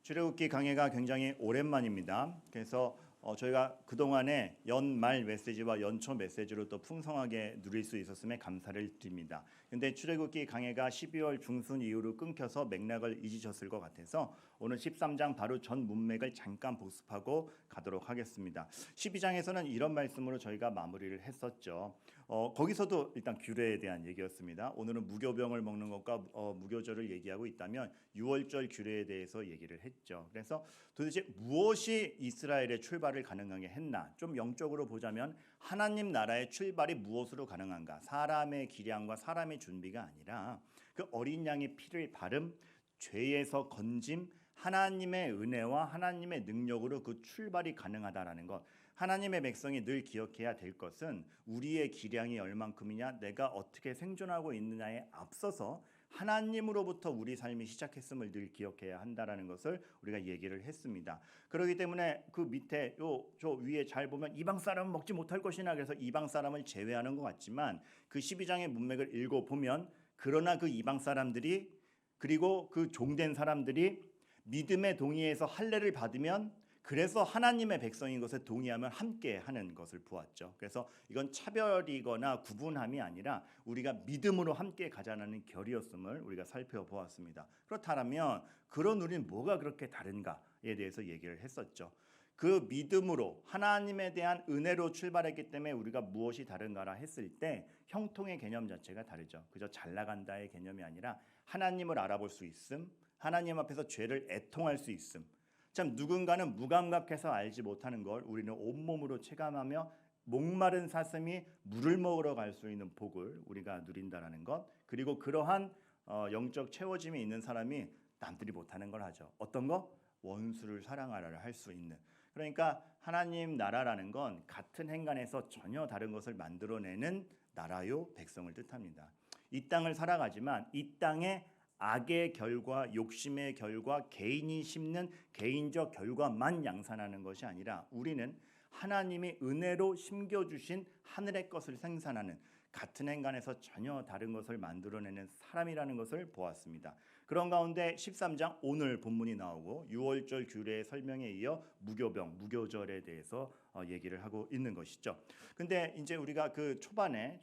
출애굽기 강해가 굉장히 오랜만입니다. 그래서 저희가 그동안에 연말 메시지와 연초 메시지로 또 풍성하게 누릴 수 있었음에 감사를 드립니다. 근데 출애굽기 강해가 12월 중순 이후로 끊겨서 맥락을 잊으셨을 것 같아서 오늘 13장 바로 전 문맥을 잠깐 복습하고 가도록 하겠습니다. 12장에서는 이런 말씀으로 저희가 마무리를 했었죠. 거기서도 일단 규례에 대한 얘기였습니다. 오늘은 무교병을 먹는 것과 무교절을 얘기하고 있다면 유월절 규례에 대해서 얘기를 했죠. 그래서 도대체 무엇이 이스라엘의 출발을 가능하게 했나? 좀 영적으로 보자면 하나님 나라의 출발이 무엇으로 가능한가? 사람의 기량과 사람의 준비가 아니라 그 어린 양의 피를 바름, 죄에서 건짐, 하나님의 은혜와 하나님의 능력으로 그 출발이 가능하다라는 것. 하나님의 백성이 늘 기억해야 될 것은 우리의 기량이 얼만큼이냐, 내가 어떻게 생존하고 있느냐에 앞서서 하나님으로부터 우리 삶이 시작했음을 늘 기억해야 한다라는 것을 우리가 얘기를 했습니다. 그렇기 때문에 그 밑에 저 위에 잘 보면 이방 사람은 먹지 못할 것이나 그래서 이방 사람을 제외하는 것 같지만 그 12장의 문맥을 읽어보면 그러나 그 이방 사람들이 그리고 그 종된 사람들이 믿음의 동의에서 할례를 받으면 그래서 하나님의 백성인 것에 동의하면 함께 하는 것을 보았죠. 그래서 이건 차별이거나 구분함이 아니라 우리가 믿음으로 함께 가자는 결이었음을 우리가 살펴보았습니다. 그렇다면 그런 우리는 뭐가 그렇게 다른가에 대해서 얘기를 했었죠. 그 믿음으로 하나님에 대한 은혜로 출발했기 때문에 우리가 무엇이 다른가라 했을 때 형통의 개념 자체가 다르죠. 그저 잘 나간다의 개념이 아니라 하나님을 알아볼 수 있음, 하나님 앞에서 죄를 애통할 수 있음. 참 누군가는 무감각해서 알지 못하는 걸 우리는 온몸으로 체감하며 목마른 사슴이 물을 먹으러 갈 수 있는 복을 우리가 누린다라는 것. 그리고 그러한 영적 채워짐이 있는 사람이 남들이 못하는 걸 하죠. 어떤 거? 원수를 사랑하라를 할 수 있는. 그러니까 하나님 나라라는 건 같은 행간에서 전혀 다른 것을 만들어내는 나라요 백성을 뜻합니다. 이 땅을 살아가지만 이 땅에 악의 결과, 욕심의 결과, 개인이 심는 개인적 결과만 양산하는 것이 아니라 우리는 하나님이 은혜로 심겨주신 하늘의 것을 생산하는 같은 행간에서 전혀 다른 것을 만들어내는 사람이라는 것을 보았습니다. 그런 가운데 13장 오늘 본문이 나오고 6월절 규례의 설명에 이어 무교병, 무교절에 대해서 얘기를 하고 있는 것이죠. 근데 이제 우리가 그 초반에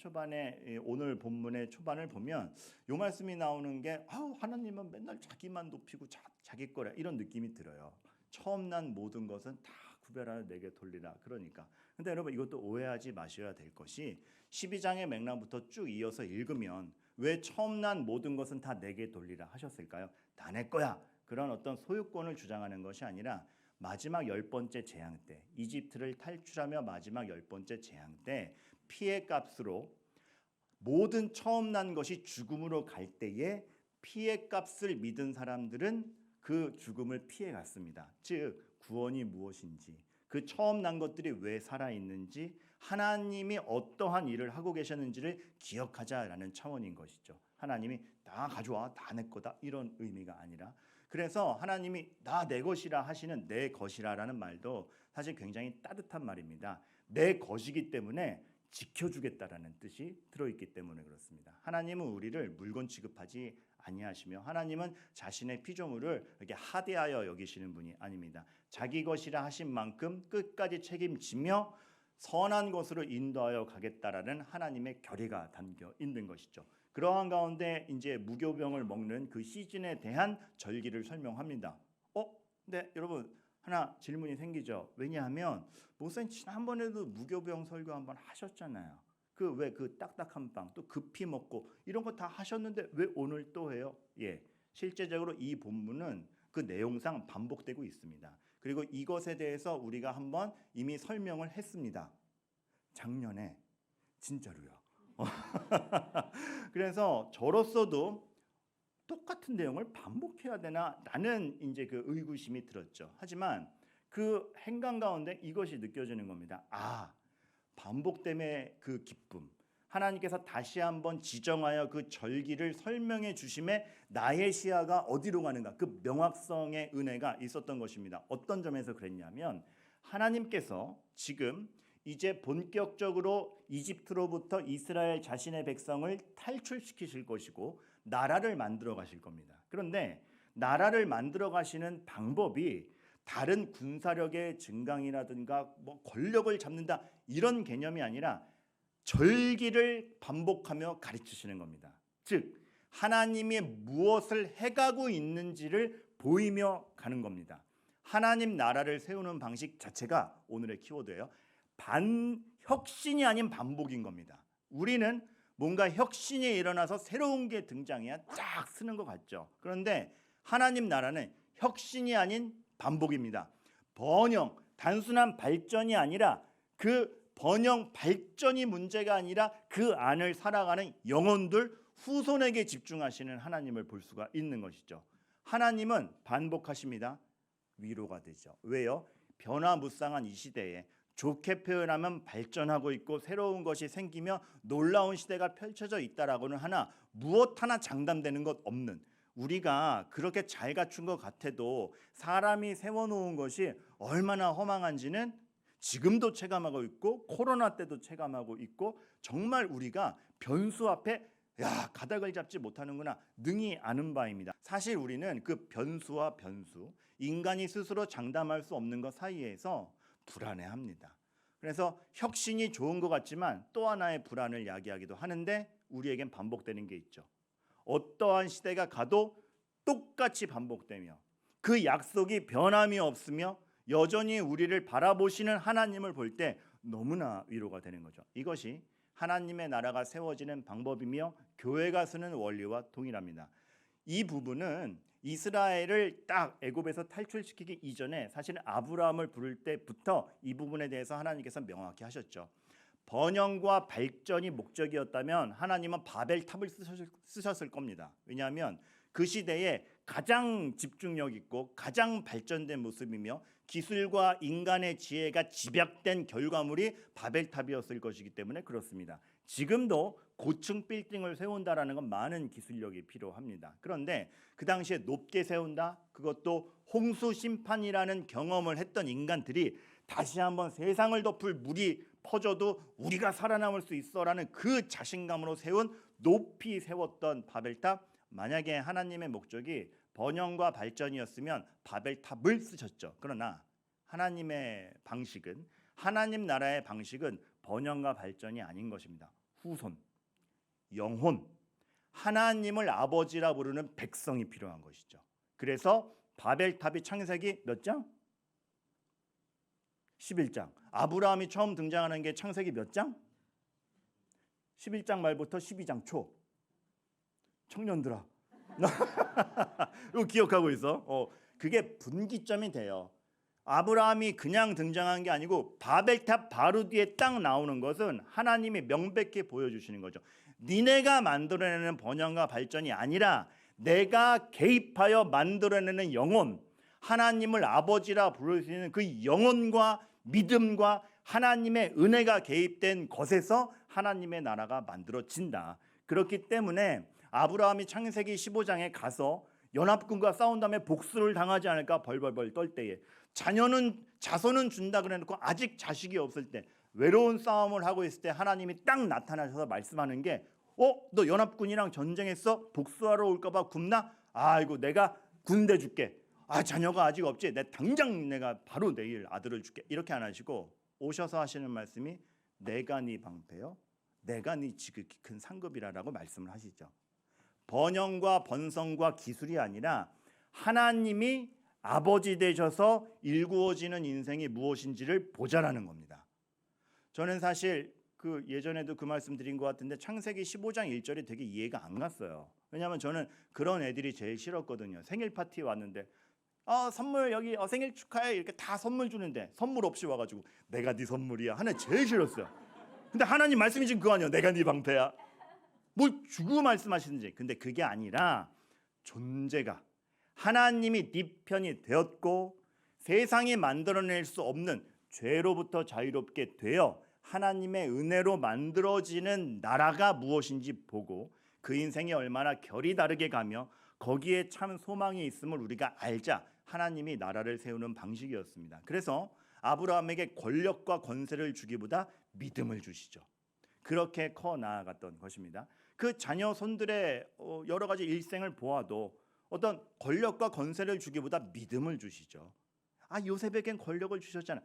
오늘 본문의 초반을 보면 요 말씀이 나오는 게 하나님은 맨날 자기만 높이고 자기 거라 이런 느낌이 들어요. 처음 난 모든 것은 다 구별하여 내게 돌리라. 그러니까. 근데 여러분 이것도 오해하지 마셔야 될 것이 12장의 맥락부터 쭉 이어서 읽으면 왜 처음 난 모든 것은 다 내게 돌리라 하셨을까요? 다 내 거야. 그런 어떤 소유권을 주장하는 것이 아니라 마지막 10번째 재앙 때 이집트를 탈출하며 마지막 10번째 재앙 때 피의 값으로 모든 처음 난 것이 죽음으로 갈 때에 피의 값을 믿은 사람들은 그 죽음을 피해 갔습니다. 즉 구원이 무엇인지, 그 처음 난 것들이 왜 살아있는지, 하나님이 어떠한 일을 하고 계셨는지를 기억하자라는 차원인 것이죠. 하나님이 다 가져와, 다 내 거다 이런 의미가 아니라, 그래서 하나님이 다 내 것이라 하시는 내 것이라라는 말도 사실 굉장히 따뜻한 말입니다. 내 것이기 때문에 지켜주겠다라는 뜻이 들어있기 때문에 그렇습니다. 하나님은 우리를 물건 취급하지 아니하시며 하나님은 자신의 피조물을 이렇게 하대하여 여기시는 분이 아닙니다. 자기 것이라 하신 만큼 끝까지 책임지며 선한 것으로 인도하여 가겠다라는 하나님의 결의가 담겨 있는 것이죠. 그러한 가운데 이제 무교병을 먹는 그 시즌에 대한 절기를 설명합니다. 근데 여러분 하나 질문이 생기죠. 왜냐하면 목사님 지난번에도 무교병 설교 한번 하셨잖아요. 그 딱딱한 빵 또 급히 먹고 이런 거 다 하셨는데 왜 오늘 또 해요? 실제적으로 이 본문은 그 내용상 반복되고 있습니다. 그리고 이것에 대해서 우리가 한번 이미 설명을 했습니다. 작년에 진짜로요. 그래서 저로서도 똑같은 내용을 반복해야 되나? 라는 이제 그 의구심이 들었죠. 하지만 그 행간 가운데 이것이 느껴지는 겁니다. 반복됨의 그 기쁨. 하나님께서 다시 한번 지정하여 그 절기를 설명해 주심에 나의 시야가 어디로 가는가? 그 명확성의 은혜가 있었던 것입니다. 어떤 점에서 그랬냐면 하나님께서 지금 이제 본격적으로 이집트로부터 이스라엘 자신의 백성을 탈출시키실 것이고 나라를 만들어 가실 겁니다. 그런데 나라를 만들어 가시는 방법이 다른 군사력의 증강이라든가 뭐 권력을 잡는다 이런 개념이 아니라 절기를 반복하며 가르치시는 겁니다. 즉 하나님이 무엇을 해가고 있는지를 보이며 가는 겁니다. 하나님 나라를 세우는 방식 자체가 오늘의 키워드예요. 혁신이 아닌 반복인 겁니다. 우리는 뭔가 혁신이 일어나서 새로운 게 등장해야 쫙 쓰는 것 같죠. 그런데 하나님 나라는 혁신이 아닌 반복입니다. 번영, 단순한 발전이 아니라 그 번영, 발전이 문제가 아니라 그 안을 살아가는 영혼들, 후손에게 집중하시는 하나님을 볼 수가 있는 것이죠. 하나님은 반복하십니다. 위로가 되죠. 왜요? 변화무쌍한 이 시대에 좋게 표현하면 발전하고 있고 새로운 것이 생기며 놀라운 시대가 펼쳐져 있다라고는 하나 무엇 하나 장담되는 것 없는, 우리가 그렇게 잘 갖춘 것 같아도 사람이 세워놓은 것이 얼마나 허망한지는 지금도 체감하고 있고 코로나 때도 체감하고 있고 정말 우리가 변수 앞에 가닥을 잡지 못하는구나 능히 아는 바입니다. 사실 우리는 그 변수와 변수, 인간이 스스로 장담할 수 없는 것 사이에서 불안해합니다. 그래서 혁신이 좋은 것 같지만 또 하나의 불안을 야기하기도 하는데 우리에겐 반복되는 게 있죠. 어떠한 시대가 가도 똑같이 반복되며 그 약속이 변함이 없으며 여전히 우리를 바라보시는 하나님을 볼 때 너무나 위로가 되는 거죠. 이것이 하나님의 나라가 세워지는 방법이며 교회가 쓰는 원리와 동일합니다. 이 부분은 이스라엘을 딱 애굽에서 탈출시키기 이전에 사실은 아브라함을 부를 때부터 이 부분에 대해서 하나님께서 명확히 하셨죠. 번영과 발전이 목적이었다면 하나님은 바벨탑을 쓰셨을 겁니다. 왜냐하면 그 시대에 가장 집중력 있고 가장 발전된 모습이며 기술과 인간의 지혜가 집약된 결과물이 바벨탑이었을 것이기 때문에 그렇습니다. 지금도 고층 빌딩을 세운다라는 건 많은 기술력이 필요합니다. 그런데 그 당시에 높게 세운다, 그것도 홍수 심판이라는 경험을 했던 인간들이 다시 한번 세상을 덮을 물이 퍼져도 우리가 살아남을 수 있어라는 그 자신감으로 세운 높이 세웠던 바벨탑, 만약에 하나님의 목적이 번영과 발전이었으면 바벨탑을 쓰셨죠. 그러나 하나님의 방식은, 하나님 나라의 방식은 번영과 발전이 아닌 것입니다. 후손, 영혼, 하나님을 아버지라 부르는 백성이 필요한 것이죠. 그래서 바벨탑이 창세기 몇 장? 11장. 아브라함이 처음 등장하는 게 창세기 몇 장? 11장 말부터 12장 초. 청년들아 이거 기억하고 있어? 그게 분기점이 돼요. 아브라함이 그냥 등장한 게 아니고 바벨탑 바로 뒤에 딱 나오는 것은 하나님이 명백히 보여주시는 거죠. 니네가 만들어내는 번영과 발전이 아니라 내가 개입하여 만들어내는 영혼, 하나님을 아버지라 부르시는 그 영혼과 믿음과 하나님의 은혜가 개입된 것에서 하나님의 나라가 만들어진다. 그렇기 때문에 아브라함이 창세기 15장에 가서 연합군과 싸운 다음에 복수를 당하지 않을까 벌벌벌 떨 때에 자손은 준다 그래놓고 아직 자식이 없을 때 외로운 싸움을 하고 있을 때 하나님이 딱 나타나셔서 말씀하는 게 너 연합군이랑 전쟁했어? 복수하러 올까 봐 굽나? 아이고 내가 군대 줄게. 자녀가 아직 없지? 당장 내가 바로 내일 아들을 줄게. 이렇게 안 하시고 오셔서 하시는 말씀이 내가 네 방패요, 내가 네 지극히 큰 상급이라라고 말씀을 하시죠. 번영과 번성과 기술이 아니라 하나님이 아버지 되셔서 일구어지는 인생이 무엇인지를 보자라는 겁니다. 저는 사실 예전에도 그 말씀 드린 것 같은데 창세기 15장 1절이 되게 이해가 안 갔어요. 왜냐하면 저는 그런 애들이 제일 싫었거든요. 생일 파티 왔는데 선물 여기 생일 축하해 이렇게 다 선물 주는데 선물 없이 와가지고 내가 네 선물이야 하나 제일 싫었어요. 근데 하나님 말씀이 지금 그거 아니에요. 내가 네 방패야. 뭘 주고 말씀하시는지. 근데 그게 아니라 존재가 하나님이 네 편이 되었고 세상이 만들어낼 수 없는 죄로부터 자유롭게 되어 하나님의 은혜로 만들어지는 나라가 무엇인지 보고 그 인생이 얼마나 결이 다르게 가며 거기에 참 소망이 있음을 우리가 알자 하나님이 나라를 세우는 방식이었습니다. 그래서 아브라함에게 권력과 권세를 주기보다 믿음을 주시죠. 그렇게 커 나아갔던 것입니다. 그 자녀 손들의 여러 가지 일생을 보아도 어떤 권력과 권세를 주기보다 믿음을 주시죠. 요셉에겐 권력을 주셨잖아.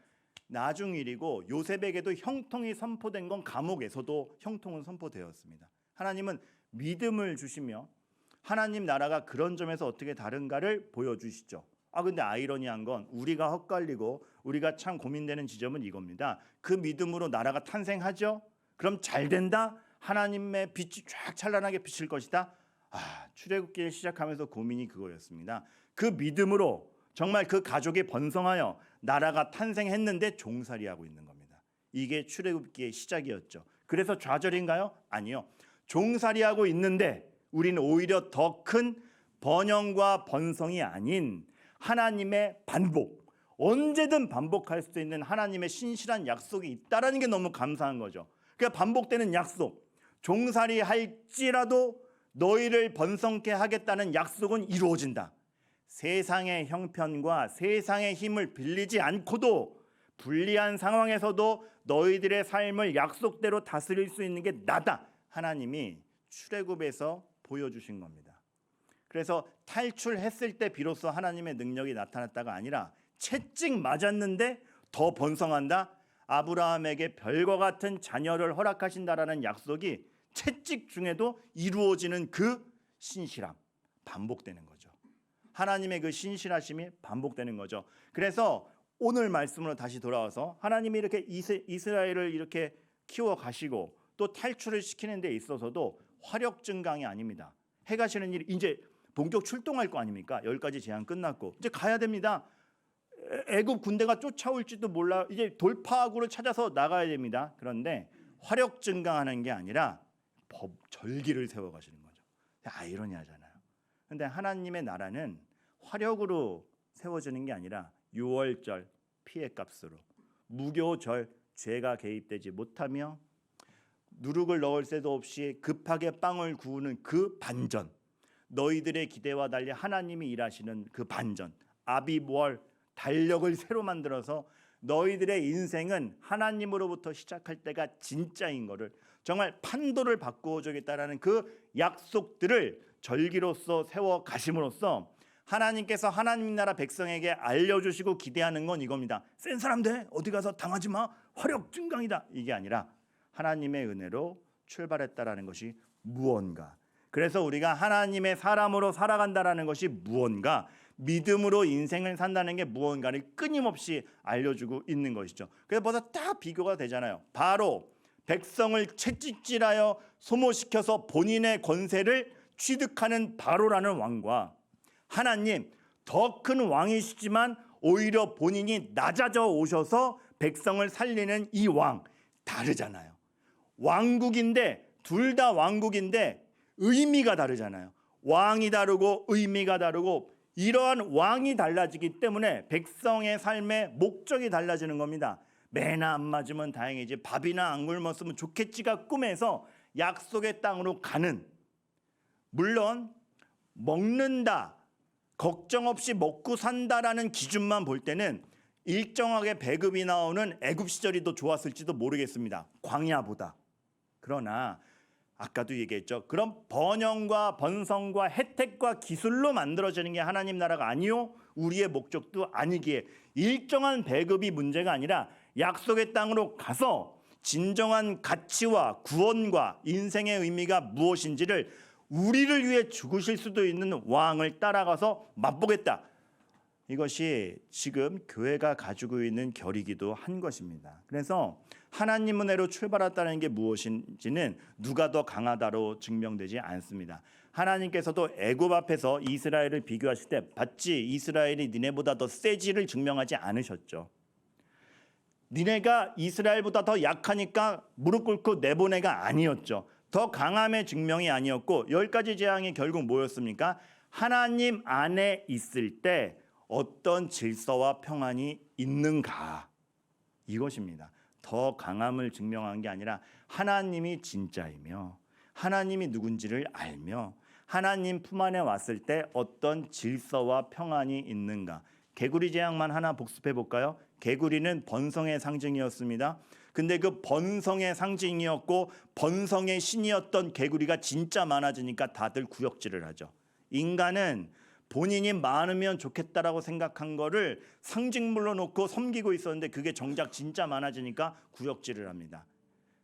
나중 일이고 요셉에게도 형통이 선포된 건 감옥에서도 형통은 선포되었습니다. 하나님은 믿음을 주시며 하나님 나라가 그런 점에서 어떻게 다른가를 보여주시죠. 근데 아이러니한 건 우리가 헛갈리고 우리가 참 고민되는 지점은 이겁니다. 그 믿음으로 나라가 탄생하죠. 그럼 잘 된다. 하나님의 빛이 쫙 찬란하게 비칠 것이다. 출애굽기를 시작하면서 고민이 그거였습니다. 그 믿음으로 정말 그 가족이 번성하여 나라가 탄생했는데 종살이하고 있는 겁니다. 이게 출애굽기의 시작이었죠. 그래서 좌절인가요? 아니요. 종살이하고 있는데 우리는 오히려 더 큰 번영과 번성이 아닌 하나님의 반복, 언제든 반복할 수 있는 하나님의 신실한 약속이 있다라는 게 너무 감사한 거죠. 그러니까 반복되는 약속, 종살이 할지라도 너희를 번성케 하겠다는 약속은 이루어진다. 세상의 형편과 세상의 힘을 빌리지 않고도 불리한 상황에서도 너희들의 삶을 약속대로 다스릴 수 있는 게 나다. 하나님이 출애굽에서 보여주신 겁니다. 그래서 탈출했을 때 비로소 하나님의 능력이 나타났다가 아니라 채찍 맞았는데 더 번성한다. 아브라함에게 별과 같은 자녀를 허락하신다라는 약속이 채찍 중에도 이루어지는 그 신실함, 반복되는 거죠. 하나님의 그 신실하심이 반복되는 거죠. 그래서 오늘 말씀으로 다시 돌아와서 하나님이 이렇게 이스라엘을 이렇게 키워 가시고 또 탈출을 시키는 데 있어서도 화력 증강이 아닙니다. 해가시는 일이 이제 본격 출동할 거 아닙니까? 10가지 제한 끝났고 이제 가야 됩니다. 애굽 군대가 쫓아올지도 몰라. 이제 돌파구를 찾아서 나가야 됩니다. 그런데 화력 증강하는 게 아니라 절기를 세워가시는 거죠. 아이러니하잖아요. 그런데 하나님의 나라는 화력으로 세워지는 게 아니라 유월절 피해값으로, 무교절 죄가 개입되지 못하며 누룩을 넣을 새도 없이 급하게 빵을 구우는 그 반전, 너희들의 기대와 달리 하나님이 일하시는 그 반전, 아비부월 달력을 새로 만들어서 너희들의 인생은 하나님으로부터 시작할 때가 진짜인 거를, 정말 판도를 바꾸어 주겠다라는 그 약속들을 절기로서 세워 가심으로써 하나님께서 하나님 나라 백성에게 알려주시고 기대하는 건 이겁니다. 센 사람 돼, 어디 가서 당하지 마, 화력 증강이다. 이게 아니라 하나님의 은혜로 출발했다라는 것이 무언가, 그래서 우리가 하나님의 사람으로 살아간다라는 것이 무언가, 믿음으로 인생을 산다는 게 무언가를 끊임없이 알려주고 있는 것이죠. 그래서 벌써 딱 비교가 되잖아요. 바로 백성을 채찍질하여 소모시켜서 본인의 권세를 취득하는 바로라는 왕과 하나님, 더 큰 왕이시지만 오히려 본인이 낮아져 오셔서 백성을 살리는 이 왕, 다르잖아요. 왕국인데, 둘 다 왕국인데 의미가 다르잖아요. 왕이 다르고 의미가 다르고, 이러한 왕이 달라지기 때문에 백성의 삶의 목적이 달라지는 겁니다. 매나 안 맞으면 다행이지, 밥이나 안 굶었으면 좋겠지가 꿈에서 약속의 땅으로 가는, 물론 먹는다, 걱정 없이 먹고 산다라는 기준만 볼 때는 일정하게 배급이 나오는 애굽 시절이 더 좋았을지도 모르겠습니다. 광야보다. 그러나 아까도 얘기했죠. 그런 번영과 번성과 혜택과 기술로 만들어지는 게 하나님 나라가 아니요, 우리의 목적도 아니기에 일정한 배급이 문제가 아니라 약속의 땅으로 가서 진정한 가치와 구원과 인생의 의미가 무엇인지를 우리를 위해 죽으실 수도 있는 왕을 따라가서 맛보겠다. 이것이 지금 교회가 가지고 있는 결이기도 한 것입니다. 그래서 하나님 은혜로 출발했다는 게 무엇인지는 누가 더 강하다로 증명되지 않습니다. 하나님께서도 애굽 앞에서 이스라엘을 비교하실 때 봤지, 이스라엘이 니네보다 더 세지를 증명하지 않으셨죠. 니네가 이스라엘보다 더 약하니까 무릎 꿇고 내보내가 아니었죠. 더 강함의 증명이 아니었고, 10가지 재앙이 결국 뭐였습니까? 하나님 안에 있을 때 어떤 질서와 평안이 있는가, 이것입니다. 더 강함을 증명한 게 아니라 하나님이 진짜이며 하나님이 누군지를 알며 하나님 품 안에 왔을 때 어떤 질서와 평안이 있는가. 개구리 재앙만 하나 복습해 볼까요? 개구리는 번성의 상징이었습니다. 근데 그 번성의 상징이었고 번성의 신이었던 개구리가 진짜 많아지니까 다들 구역질을 하죠. 인간은 본인이 많으면 좋겠다라고 생각한 거를 상징물로 놓고 섬기고 있었는데 그게 정작 진짜 많아지니까 구역질을 합니다.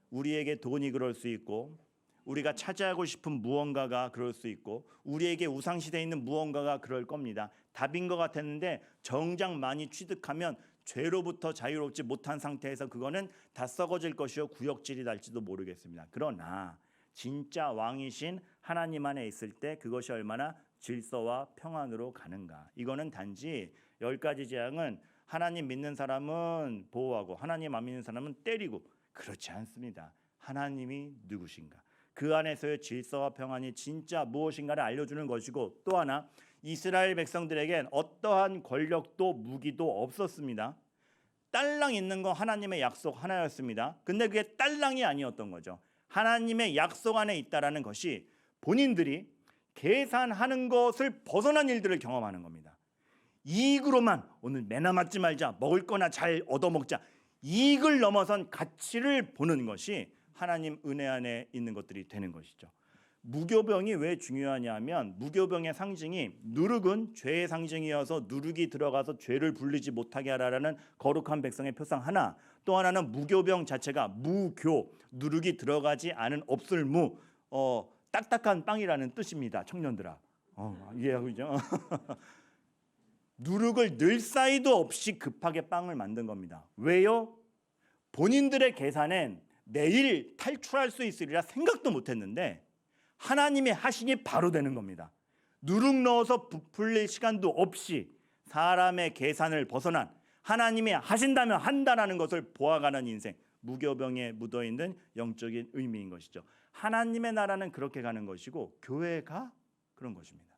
우리에게 돈이 그럴 수 있고 우리가 차지하고 싶은 무언가가 그럴 수 있고 우리에게 우상시대에 있는 무언가가 그럴 겁니다. 답인 것 같았는데 정작 많이 취득하면 죄로부터 자유롭지 못한 상태에서 그거는 다 썩어질 것이요 구역질이 날지도 모르겠습니다. 그러나 진짜 왕이신 하나님 안에 있을 때 그것이 얼마나 질서와 평안으로 가는가. 이거는 단지 10가지 재앙은 하나님 믿는 사람은 보호하고 하나님 안 믿는 사람은 때리고 그렇지 않습니다. 하나님이 누구신가? 그 안에서의 질서와 평안이 진짜 무엇인가를 알려주는 것이고 또 하나 이스라엘 백성들에겐 어떠한 권력도 무기도 없었습니다. 딸랑 있는 거 하나님의 약속 하나였습니다. 근데 그게 딸랑이 아니었던 거죠. 하나님의 약속 안에 있다라는 것이 본인들이 계산하는 것을 벗어난 일들을 경험하는 겁니다. 이익으로만 오늘 매나 맞지 말자, 먹을 거나 잘 얻어먹자, 이익을 넘어선 가치를 보는 것이 하나님 은혜 안에 있는 것들이 되는 것이죠. 무교병이 왜 중요하냐면 무교병의 상징이 누룩은 죄의 상징이어서 누룩이 들어가서 죄를 불리지 못하게 하라라는 거룩한 백성의 표상 하나, 또 하나는 무교병 자체가 무교, 누룩이 들어가지 않은 없을 무, 딱딱한 빵이라는 뜻입니다. 청년들아, 이해하고 있죠? 누룩을 늘 사이도 없이 급하게 빵을 만든 겁니다. 왜요? 본인들의 계산엔 내일 탈출할 수 있으리라 생각도 못했는데 하나님의 하신이 바로 되는 겁니다. 누룩 넣어서 부풀릴 시간도 없이 사람의 계산을 벗어난 하나님이 하신다면 한다라는 것을 보아가는 인생, 무교병에 묻어있는 영적인 의미인 것이죠. 하나님의 나라는 그렇게 가는 것이고 교회가 그런 것입니다.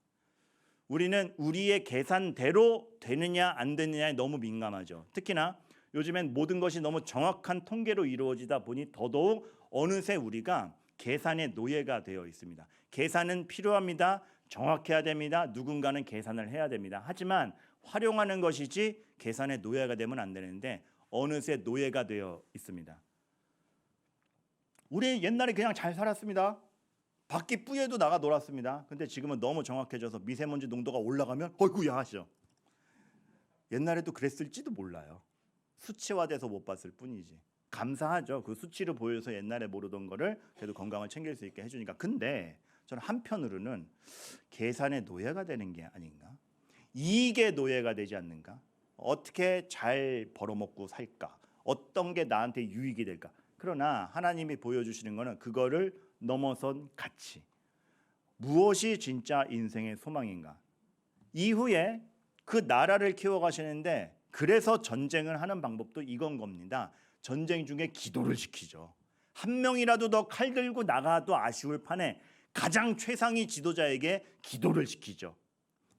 우리는 우리의 계산대로 되느냐 안 되느냐에 너무 민감하죠. 특히나 요즘엔 모든 것이 너무 정확한 통계로 이루어지다 보니 더더욱 어느새 우리가 계산의 노예가 되어 있습니다. 계산은 필요합니다. 정확해야 됩니다. 누군가는 계산을 해야 됩니다. 하지만 활용하는 것이지 계산의 노예가 되면 안 되는데 어느새 노예가 되어 있습니다. 우리 옛날에 그냥 잘 살았습니다. 바퀴 뿌에도 나가 놀았습니다. 근데 지금은 너무 정확해져서 미세먼지 농도가 올라가면 어이구야 하시죠. 옛날에도 그랬을지도 몰라요. 수치화돼서 못 봤을 뿐이지. 감사하죠. 그 수치를 보여서 옛날에 모르던 거를 그래도 건강을 챙길 수 있게 해주니까. 근데 저는 한편으로는 계산의 노예가 되는 게 아닌가? 이익의 노예가 되지 않는가? 어떻게 잘 벌어먹고 살까? 어떤 게 나한테 유익이 될까? 그러나 하나님이 보여주시는 거는 그거를 넘어선 가치. 무엇이 진짜 인생의 소망인가? 이후에 그 나라를 키워가시는데 그래서 전쟁을 하는 방법도 이건 겁니다. 전쟁 중에 기도를 시키죠. 한 명이라도 더 칼 들고 나가도 아쉬울 판에 가장 최상위 지도자에게 기도를 시키죠.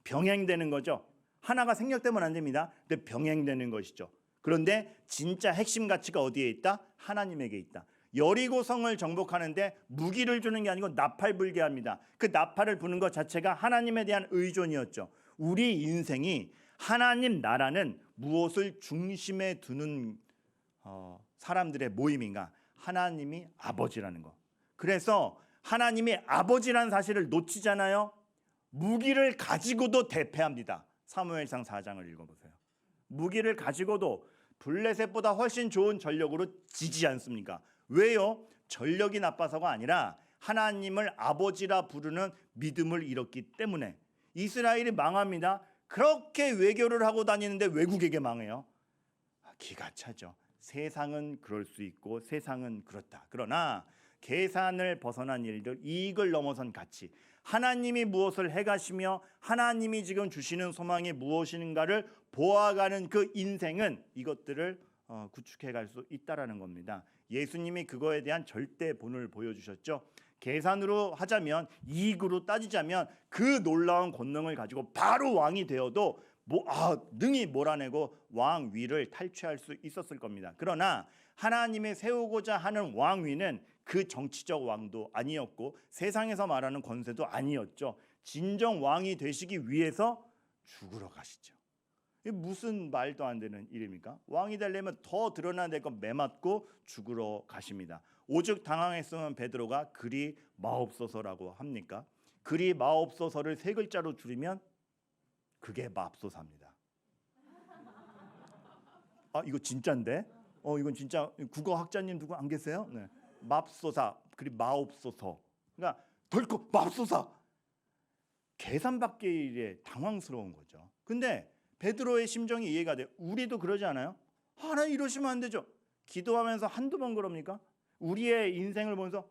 병행되는 거죠. 하나가 생략되면 안 됩니다. 근데 병행되는 것이죠. 그런데 진짜 핵심 가치가 어디에 있다? 하나님에게 있다. 여리고성을 정복하는데 무기를 주는 게 아니고 나팔 불게 합니다. 그 나팔을 부는 것 자체가 하나님에 대한 의존이었죠. 우리 인생이 하나님 나라는 무엇을 중심에 두는 사람들의 모임인가? 하나님이 아버지라는 거. 그래서 하나님이 아버지라는 사실을 놓치잖아요. 무기를 가지고도 대패합니다. 사무엘상 4장을 읽어보세요. 무기를 가지고도 블레셋보다 훨씬 좋은 전력으로 지지 않습니까? 왜요? 전력이 나빠서가 아니라 하나님을 아버지라 부르는 믿음을 잃었기 때문에. 이스라엘이 망합니다. 그렇게 외교를 하고 다니는데 외국에게 망해요. 기가 차죠. 세상은 그럴 수 있고 세상은 그렇다. 그러나 계산을 벗어난 일들, 이익을 넘어선 가치, 하나님이 무엇을 해가시며 하나님이 지금 주시는 소망이 무엇인가를 보아가는 그 인생은 이것들을 구축해갈 수 있다라는 겁니다. 예수님이 그거에 대한 절대본을 보여주셨죠. 계산으로 하자면, 이익으로 따지자면 그 놀라운 권능을 가지고 바로 왕이 되어도 능히 몰아내고 왕위를 탈취할 수 있었을 겁니다. 그러나 하나님이 세우고자 하는 왕위는 그 정치적 왕도 아니었고 세상에서 말하는 권세도 아니었죠. 진정 왕이 되시기 위해서 죽으러 가시죠. 이게 무슨 말도 안 되는 일입니까? 왕이 되려면 더 드러나야 될 건 매맞고 죽으러 가십니다. 오죽 당황했으면 베드로가 그리 마옵소서라고 합니까? 그리 마옵소서를 세 글자로 줄이면 그게 맙소사입니다. 이거 진짜인데? 이건 진짜 국어 학자님 누구 안 계세요? 네. 맙소사 그리고 마옵소서. 그러니까 덜컥 맙소사. 계산받기 일에 당황스러운 거죠. 근데 베드로의 심정이 이해가 돼요. 우리도 그러지 않아요? 하나님 이러시면 안 되죠. 기도하면서 한두 번 그럽니까? 우리의 인생을 보면서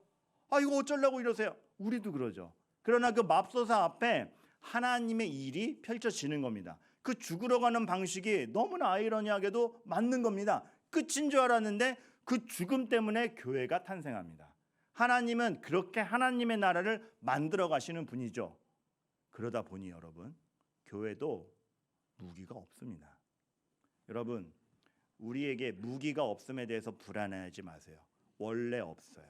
이거 어쩌려고 이러세요? 우리도 그러죠. 그러나 그 맙소사 앞에 하나님의 일이 펼쳐지는 겁니다. 그 죽으러 가는 방식이 너무나 아이러니하게도 맞는 겁니다. 끝인 줄 알았는데 그 죽음 때문에 교회가 탄생합니다. 하나님은 그렇게 하나님의 나라를 만들어 가시는 분이죠. 그러다 보니 여러분, 교회도 무기가 없습니다. 여러분, 우리에게 무기가 없음에 대해서 불안해하지 마세요. 원래 없어요.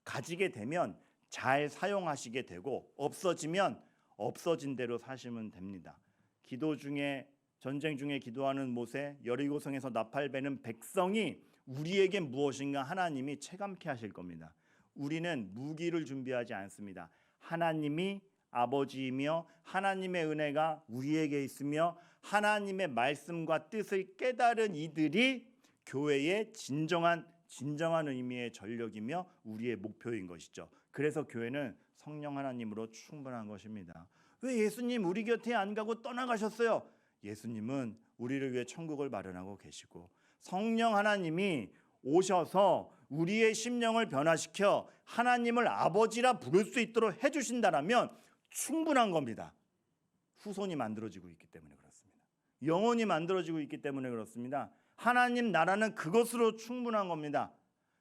가지게 되면 잘 사용하시게 되고 없어지면 없어진 대로 사시면 됩니다. 기도 중에 전쟁 중에 기도하는 모세, 여리고성에서 나팔배는 백성이 우리에게 무엇인가 하나님이 체감케 하실 겁니다. 우리는 무기를 준비하지 않습니다. 하나님이 아버지이며 하나님의 은혜가 우리에게 있으며 하나님의 말씀과 뜻을 깨달은 이들이 교회의 진정한 의미의 전력이며 우리의 목표인 것이죠. 그래서 교회는 성령 하나님으로 충분한 것입니다. 왜 예수님 우리 곁에 안 가고 떠나가셨어요? 예수님은 우리를 위해 천국을 마련하고 계시고 성령 하나님이 오셔서 우리의 심령을 변화시켜 하나님을 아버지라 부를 수 있도록 해주신다라면 충분한 겁니다. 후손이 만들어지고 있기 때문에 그렇습니다. 영혼이 만들어지고 있기 때문에 그렇습니다. 하나님 나라는 그것으로 충분한 겁니다.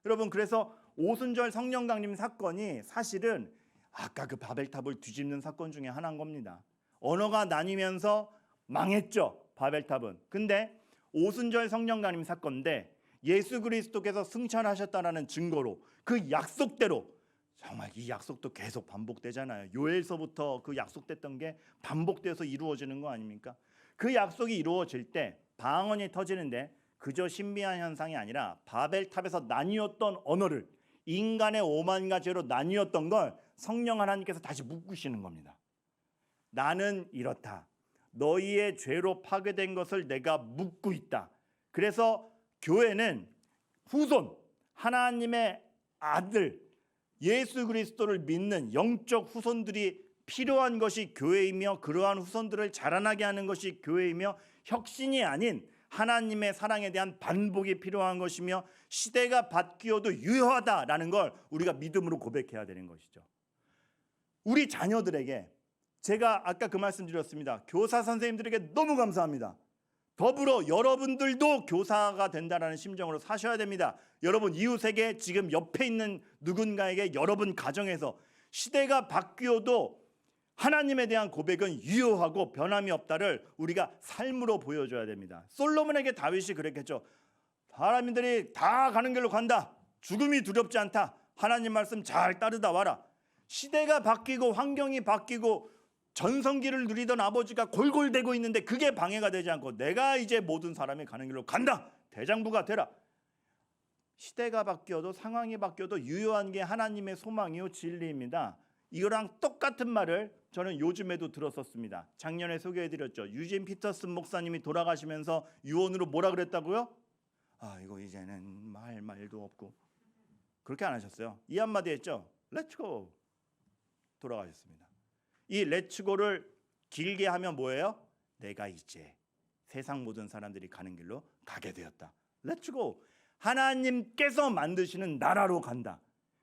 여러분, 그래서 오순절 성령 강림 사건이 사실은 아까 그 바벨탑을 뒤집는 사건 중에 하나인 겁니다. 언어가 나뉘면서 망했죠, 바벨탑은. 근데 오순절 성령 강림 사건인데 예수 그리스도께서 승천하셨다라는 증거로 그 약속대로, 정말 이 약속도 계속 반복되잖아요. 요엘서부터 그 약속됐던 게 반복돼서 이루어지는 거 아닙니까? 그 약속이 이루어질 때 방언이 터지는데 그저 신비한 현상이 아니라 바벨탑에서 나뉘었던 언어를 인간의 5만 가지로 나뉘었던 걸 성령 하나님께서 다시 묶으시는 겁니다. 나는 이렇다. 너희의 죄로 파괴된 것을 내가 묶고 있다. 그래서 교회는 후손, 하나님의 아들 예수 그리스도를 믿는 영적 후손들이 필요한 것이 교회이며 그러한 후손들을 자라나게 하는 것이 교회이며 혁신이 아닌 하나님의 사랑에 대한 반복이 필요한 것이며 시대가 바뀌어도 유효하다라는 걸 우리가 믿음으로 고백해야 되는 것이죠. 우리 자녀들에게 제가 아까 그 말씀 드렸습니다. 교사 선생님들에게 너무 감사합니다. 더불어 여러분들도 교사가 된다는 심정으로 사셔야 됩니다. 여러분 이웃에게 지금 옆에 있는 누군가에게 여러분 가정에서 시대가 바뀌어도 하나님에 대한 고백은 유효하고 변함이 없다를 우리가 삶으로 보여줘야 됩니다. 솔로몬에게 다윗이 그랬겠죠. 사람들이 다 가는 길로 간다. 죽음이 두렵지 않다. 하나님 말씀 잘 따르다 와라. 시대가 바뀌고 환경이 바뀌고 전성기를 누리던 아버지가 골골대고 있는데 그게 방해가 되지 않고 내가 이제 모든 사람이 가는 길로 간다. 대장부가 되라. 시대가 바뀌어도 상황이 바뀌어도 유효한 게 하나님의 소망이요 진리입니다. 이거랑 똑같은 말을 저는 요즘에도 들었었습니다. 작년에 소개해드렸죠. 유진 피터슨 목사님이 돌아가시면서 유언으로 뭐라 그랬다고요? 이거 이제는 말도 없고. 그렇게 안 하셨어요. 이 한마디 했죠. 렛츠고. 돌아가셨습니다. 이 렛츠고를 길게 하면 뭐예요? 내가 이제 세상 모든 사람들이 가는 길로 가게 되었다. 렛츠고. 하나님께서 만드시는 나라로 간다.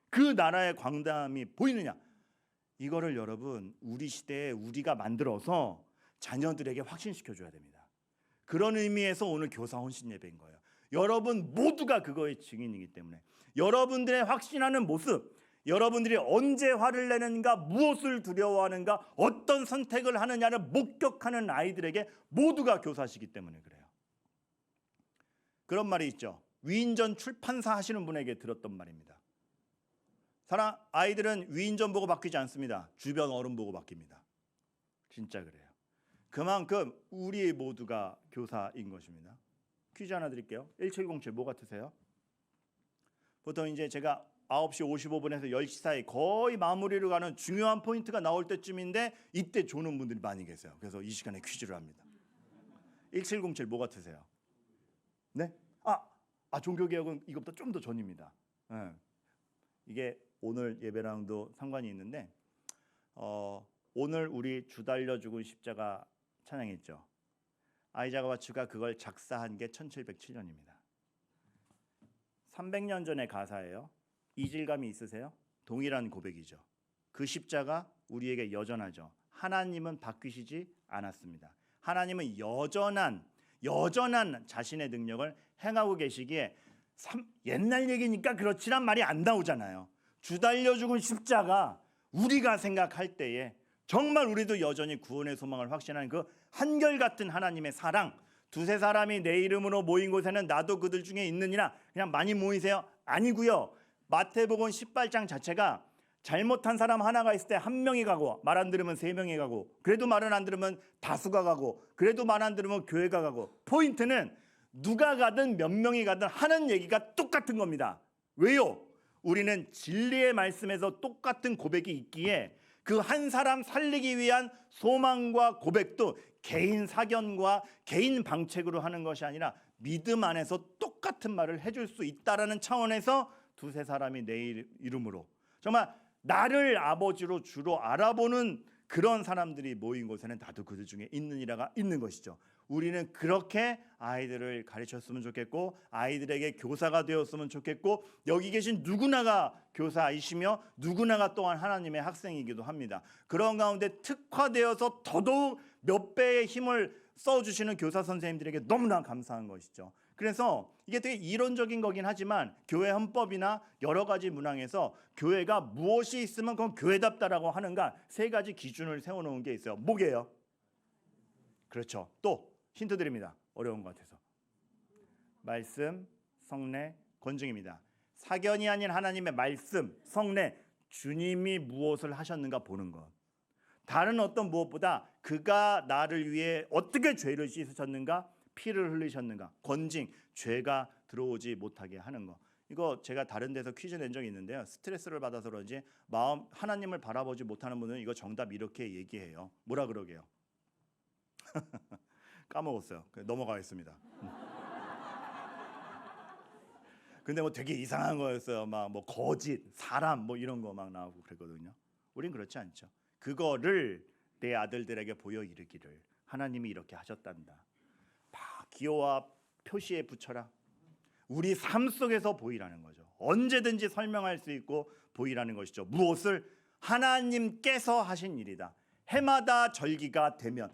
그 나라의 광담이 보이느냐? 이거를 여러분 우리 시대에 우리가 만들어서 자녀들에게 확신시켜줘야 됩니다. 그런 의미에서 오늘 교사 혼신 예배인 거예요. 여러분 모두가 그거의 증인이기 때문에 여러분들의 확신하는 모습, 여러분들이 언제 화를 내는가, 무엇을 두려워하는가, 어떤 선택을 하느냐를 목격하는 아이들에게 모두가 교사시기 때문에 그래요. 그런 말이 있죠. 위인전 출판사 하시는 분에게 들었던 말입니다. 아이들은 위인전 보고 바뀌지 않습니다. 주변 어른 보고 바뀝니다. 진짜 그래요. 그만큼 우리 모두가 교사인 것입니다. 퀴즈 하나 드릴게요. 1707 뭐 같으세요? 보통 이제 제가 9시 55분에서 10시 사이 거의 마무리를 가는 중요한 포인트가 나올 때쯤인데 이때 조는 분들이 많이 계세요. 그래서 이 시간에 퀴즈를 합니다. 1707 뭐 같으세요? 네? 종교개혁은 이것보다 좀 더 전입니다. 네. 이게 오늘 예배랑도 상관이 있는데 오늘 우리 주 달려 죽은 십자가 찬양했죠. 아이작 와츠가 그걸 작사한 게 1707년입니다. 300년 전의 가사예요. 이질감이 있으세요? 동일한 고백이죠. 그 십자가 우리에게 여전하죠. 하나님은 바뀌시지 않았습니다. 하나님은 여전한 자신의 능력을 행하고 계시기에 옛날 얘기니까 그렇지란 말이 안 나오잖아요. 주 달려 죽은 십자가 우리가 생각할 때에 정말 우리도 여전히 구원의 소망을 확신하는 그 한결같은 하나님의 사랑, 두세 사람이 내 이름으로 모인 곳에는 나도 그들 중에 있느니라. 그냥 많이 모이세요? 아니고요. 마태복음 18장 자체가 잘못한 사람 하나가 있을 때 한 명이 가고 말 안 들으면 세 명이 가고 그래도 말은 안 들으면 다수가 가고 그래도 말 안 들으면 교회가 가고 포인트는 누가 가든 몇 명이 가든 하는 얘기가 똑같은 겁니다. 왜요? 우리는 진리의 말씀에서 똑같은 고백이 있기에 그 한 사람 살리기 위한 소망과 고백도 개인 사견과 개인 방책으로 하는 것이 아니라 믿음 안에서 똑같은 말을 해줄 수 있다라는 차원에서 두세 사람이 내 이름으로 정말 나를 아버지로 주로 알아보는 그런 사람들이 모인 곳에는 나도 그들 중에 있느니라가 있는 것이죠. 우리는 그렇게 아이들을 가르쳤으면 좋겠고 아이들에게 교사가 되었으면 좋겠고 여기 계신 누구나가 교사이시며 누구나가 또한 하나님의 학생이기도 합니다. 그런 가운데 특화되어서 더더욱 몇 배의 힘을 써주시는 교사 선생님들에게 너무나 감사한 것이죠. 그래서 이게 되게 이론적인 거긴 하지만 교회 헌법이나 여러 가지 문항에서 교회가 무엇이 있으면 그건 교회답다라고 하는가 세 가지 기준을 세워놓은 게 있어요. 뭐게요? 그렇죠. 또 힌트 드립니다. 어려운 것 같아서. 말씀, 성례, 건증입니다. 사견이 아닌 하나님의 말씀, 성례, 주님이 무엇을 하셨는가 보는 것. 다른 어떤 무엇보다 그가 나를 위해 어떻게 죄를 씻으셨는가, 피를 흘리셨는가, 건징, 죄가 들어오지 못하게 하는 것. 이거 제가 다른 데서 퀴즈 낸 적이 있는데요. 스트레스를 받아서 그런지 하나님을 바라보지 못하는 분은 이거 정답 이렇게 얘기해요. 뭐라 그러게요? 까먹었어요. 넘어가겠습니다. 근데 뭐 되게 이상한 거였어요. 막 뭐 거짓, 사람 뭐 이런 거 막 나오고 그랬거든요. 우린 그렇지 않죠. 그거를 내 아들들에게 보여 이르기를 하나님이 이렇게 하셨단다. 막 기호와 표시에 붙여라. 우리 삶 속에서 보이라는 거죠. 언제든지 설명할 수 있고 보이라는 것이죠. 무엇을? 하나님께서 하신 일이다. 해마다 절기가 되면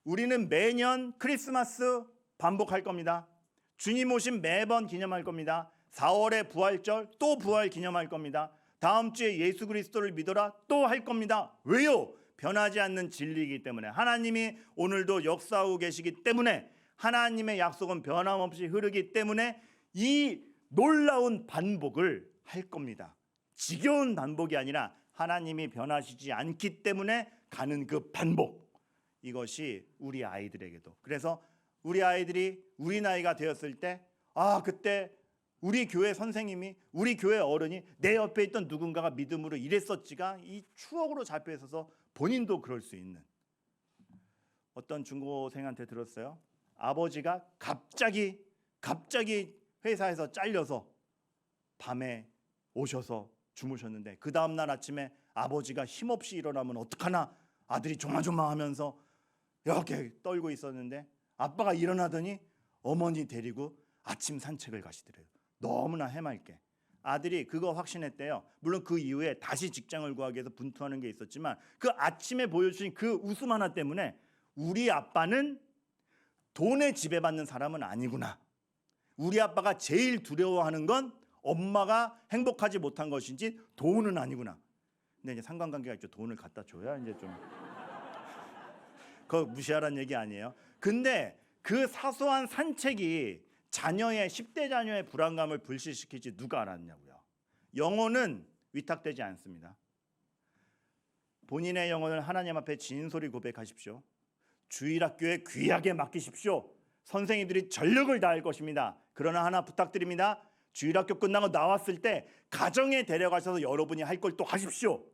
우리는 매년 크리스마스 반복할 겁니다. 주님 오신 매번 기념할 겁니다. 4월에 부활절 또 부활 기념할 겁니다. 다음 주에 예수 그리스도를 믿어라 또 할 겁니다. 왜요? 변하지 않는 진리이기 때문에 하나님이 오늘도 역사하고 계시기 때문에 하나님의 약속은 변함없이 흐르기 때문에 이 놀라운 반복을 할 겁니다. 지겨운 반복이 아니라 하나님이 변하시지 않기 때문에 가는 그 반복. 이것이 우리 아이들에게도. 그래서 우리 아이들이 우리 나이가 되었을 때 그때 우리 교회 선생님이 우리 교회 어른이 내 옆에 있던 누군가가 믿음으로 이랬었지가 이 추억으로 잡혀 있어서 본인도 그럴 수 있는. 어떤 중고생한테 들었어요. 아버지가 갑자기 회사에서 잘려서 밤에 오셔서 주무셨는데 그 다음날 아침에 아버지가 힘없이 일어나면 어떡하나 아들이 조마조마하면서 이렇게 떨고 있었는데 아빠가 일어나더니 어머니 데리고 아침 산책을 가시더래요. 너무나 해맑게. 아들이 그거 확신했대요. 물론 그 이후에 다시 직장을 구하기 위해서 분투하는 게 있었지만 그 아침에 보여주신 그 웃음 하나 때문에 우리 아빠는 돈에 지배받는 사람은 아니구나. 우리 아빠가 제일 두려워하는 건 엄마가 행복하지 못한 것인지 돈은 아니구나. 근데 이제 상관관계가 있죠. 돈을 갖다 줘야 이제 좀 그거 무시하라는 얘기 아니에요. 근데 그 사소한 산책이 10대 자녀의 불안감을 불식시키지 누가 알았냐고요. 영혼은 위탁되지 않습니다. 본인의 영혼을 하나님 앞에 진솔히 고백하십시오. 주일학교에 귀하게 맡기십시오. 선생님들이 전력을 다할 것입니다. 그러나 하나 부탁드립니다. 주일학교 끝나고 나왔을 때 가정에 데려가셔서 여러분이 할 걸 또 하십시오.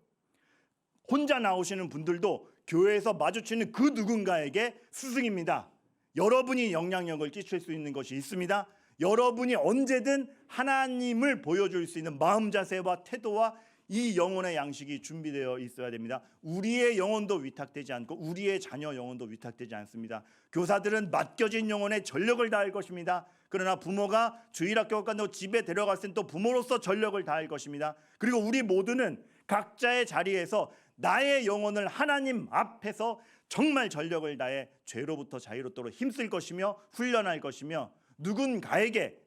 혼자 나오시는 분들도 교회에서 마주치는 그 누군가에게 스승입니다. 여러분이 영향력을 끼칠 수 있는 것이 있습니다. 여러분이 언제든 하나님을 보여줄 수 있는 마음 자세와 태도와 이 영혼의 양식이 준비되어 있어야 됩니다. 우리의 영혼도 위탁되지 않고 우리의 자녀 영혼도 위탁되지 않습니다. 교사들은 맡겨진 영혼에 전력을 다할 것입니다. 그러나 부모가 주일학교 끝나고 집에 데려갔을 땐 또 부모로서 전력을 다할 것입니다. 그리고 우리 모두는 각자의 자리에서 나의 영혼을 하나님 앞에서 정말 전력을 다해 죄로부터 자유롭도록 힘쓸 것이며 훈련할 것이며 누군가에게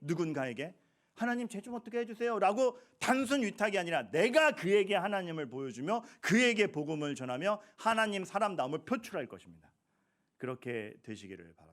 하나님 죄 좀 어떻게 해주세요 라고 단순 위탁이 아니라 내가 그에게 하나님을 보여주며 그에게 복음을 전하며 하나님 사람다움을 표출할 것입니다. 그렇게 되시기를 바랍니다.